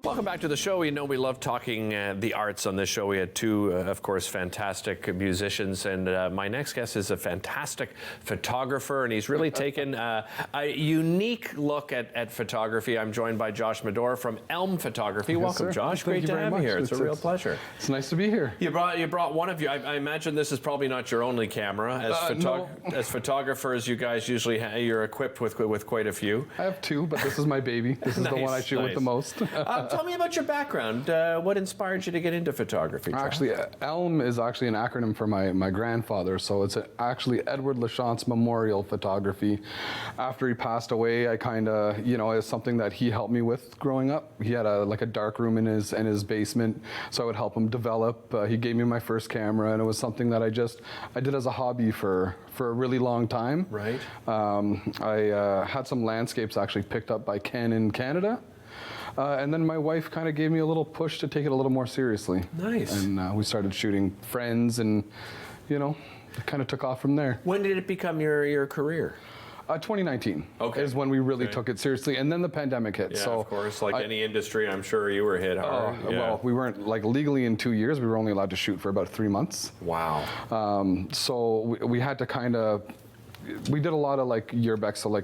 Welcome back to the show. You know we love talking the arts on this show. We had two, of course, fantastic musicians, and my next guest is a fantastic photographer, and he's really taken a unique look at photography. I'm joined by Josh Madore from Elm Photography. Yes, Welcome, sir. Josh. Thank Great to have you here. It's a real pleasure. It's nice to be here. You brought one of you. I imagine this is probably not your only camera. No. As photographers, you guys usually you're equipped with quite a few. I have two, but this is my baby. This is the one I shoot with the most. Tell me about your background. What inspired you to get into photography? Josh? Actually, Elm is actually an acronym for my grandfather, so it's actually Edward Lachance Memorial Photography. After he passed away, I kind of, it's something that he helped me with growing up. He had a dark room in his basement, so I would help him develop. He gave me my first camera, and it was something that I did as a hobby for a really long time. Right. I had some landscapes actually picked up by Ken in Canada. And then my wife kind of gave me a little push to take it a little more seriously. Nice. And we started shooting friends, and it kind of took off from there. When did it become your career? 2019 Okay. is when we really took it seriously, and then the pandemic hit. Yeah, so of course, like any industry, I'm sure you were hit hard. Well, we weren't legally in 2 years. We were only allowed to shoot for about 3 months. Wow. So we had to kind of. We did a lot of yearbecks, so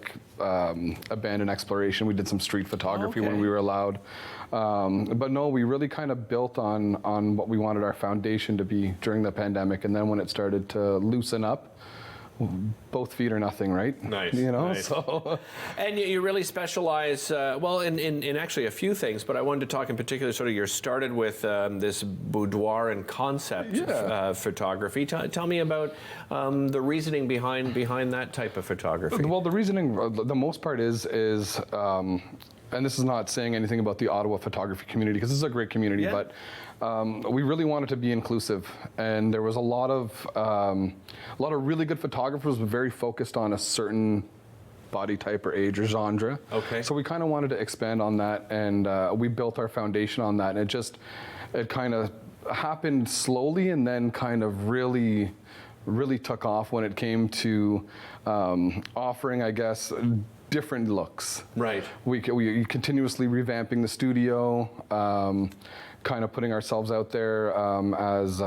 abandoned exploration. We did some street photography when we were allowed. But no, we really kind of built on what we wanted our foundation to be during the pandemic. And then when it started to loosen up, both feet or nothing, right? Nice. Nice. So. And you really specialize, in actually a few things, but I wanted to talk in particular, sort of, you're started with this boudoir and concept photography. Tell me about the reasoning behind that type of photography. Well, the reasoning, the most part is and this is not saying anything about the Ottawa photography community, because this is a great community, but we really wanted to be inclusive, and there was a lot of really good photographers, but very focused on a certain body type or age or genre. Okay. So we kind of wanted to expand on that, and we built our foundation on that, and it kind of happened slowly, and then kind of really took off when it came to offering, I guess, different looks. Right. We continuously revamping the studio, kind of putting ourselves out there as,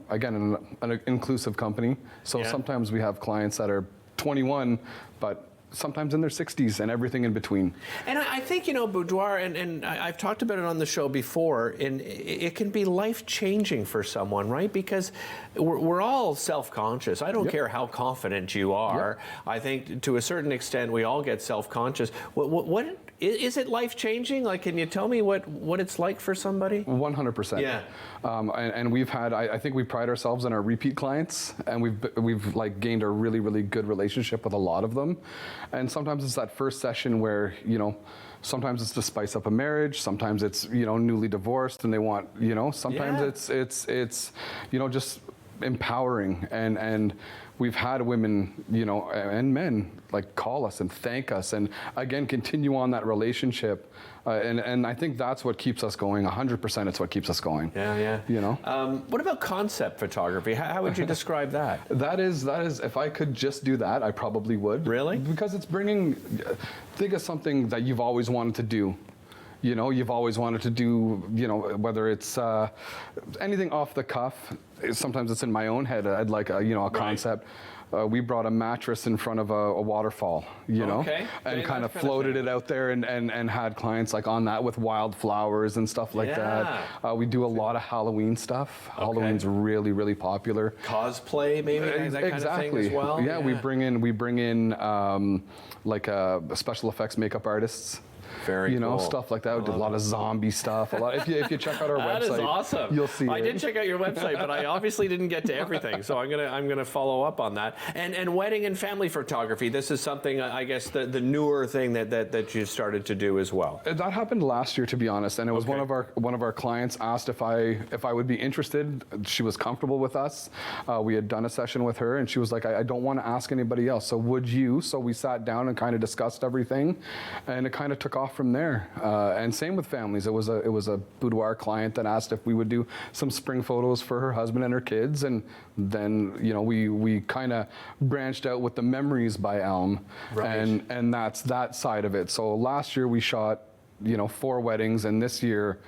again, an inclusive company. So sometimes we have clients that are 21, but sometimes in their 60s and everything in between. And I think, boudoir, and I've talked about it on the show before, and it can be life-changing for someone, right? Because we're all self-conscious. I don't care how confident you are. I think to a certain extent we all get self-conscious. What is it life-changing? Can you tell me what it's like for somebody? 100%. Yeah. And we've had, I think we pride ourselves in our repeat clients, and we've gained a really, really good relationship with a lot of them. And sometimes it's that first session where, sometimes it's to spice up a marriage, sometimes it's, newly divorced and they want, sometimes it's just empowering, and we've had women, and men call us and thank us, and again continue on that relationship, and I think that's what keeps us going. 100%, it's what keeps us going. What about concept photography? How would you describe that? That is if I could just do that, I probably would. Really? Because it's think of something that you've always wanted to do. You've always wanted to do, whether it's anything off the cuff. Sometimes it's in my own head. I'd like a concept. We brought a mattress in front of a waterfall, and kind of floated it out there, and had clients on that with wildflowers and stuff like that. We do a lot of Halloween stuff. Halloween's really, really popular. Cosplay, maybe, that kind of thing as well. Yeah, we bring in special effects makeup artists. Very cool. Stuff like that. We did a lot of zombie stuff. If you check out our website, that is awesome. You'll see. I did check out your website, but I obviously didn't get to everything. So I'm gonna follow up on that. And wedding and family photography. This is something, I guess, the newer thing that you started to do as well. That happened last year, to be honest. And it was one of our clients asked if I would be interested. She was comfortable with us. We had done a session with her, and she was like, I don't want to ask anybody else. So would you? So we sat down and kind of discussed everything, and it kind of took off from there. And same with families. It was a boudoir client that asked if we would do some spring photos for her husband and her kids, and then we kind of branched out with the memories by Elm, and that's that side of it. So last year we shot 4 weddings, and this year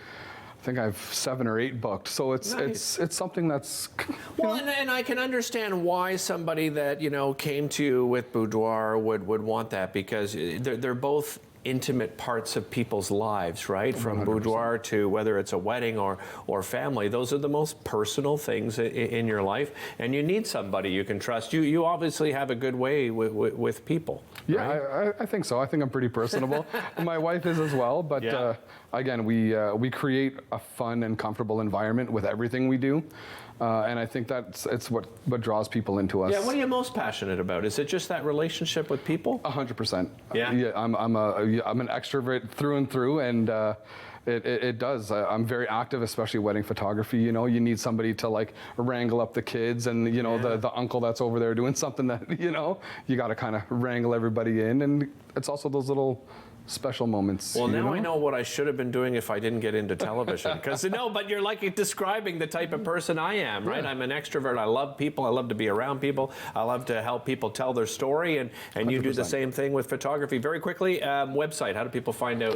I think I have 7 or 8 booked. So it's something that's well, and I can understand why somebody that came to you with Boudoir would want that, because they're both intimate parts of people's lives, right? From 100%. Boudoir to whether it's a wedding or family, those are the most personal things in your life, and you need somebody you can trust. You obviously have a good way with people. Yeah, right? I think so. I think I'm pretty personable. My wife is as well, but Yeah. Again, we create a fun and comfortable environment with everything we do. And I think it's what draws people into us. Yeah, what are you most passionate about? Is it just that relationship with people? 100%. Yeah. Yeah, I'm an extrovert through and through, and it does. I'm very active, especially wedding photography. You need somebody to like wrangle up the kids, and the uncle that's over there doing something that you got to kind of wrangle everybody in, and it's also those little special moments. Well, now I know what I should have been doing if I didn't get into television. Because but you're like describing the type of person I am, right? Yeah. I'm an extrovert. I love people. I love to be around people. I love to help people tell their story, and you do the same thing with photography. Very quickly, website. How do people find you?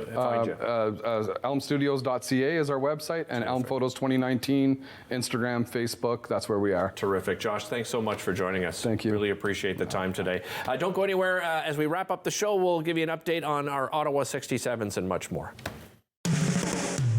Elmstudios.ca is our website, and Elm Photos 2019, Instagram, Facebook. That's where we are. Terrific, Josh. Thanks so much for joining us. Thank you. Really appreciate the time today. Don't go anywhere. As we wrap up the show, we'll give you an update on our Ottawa 67s and much more.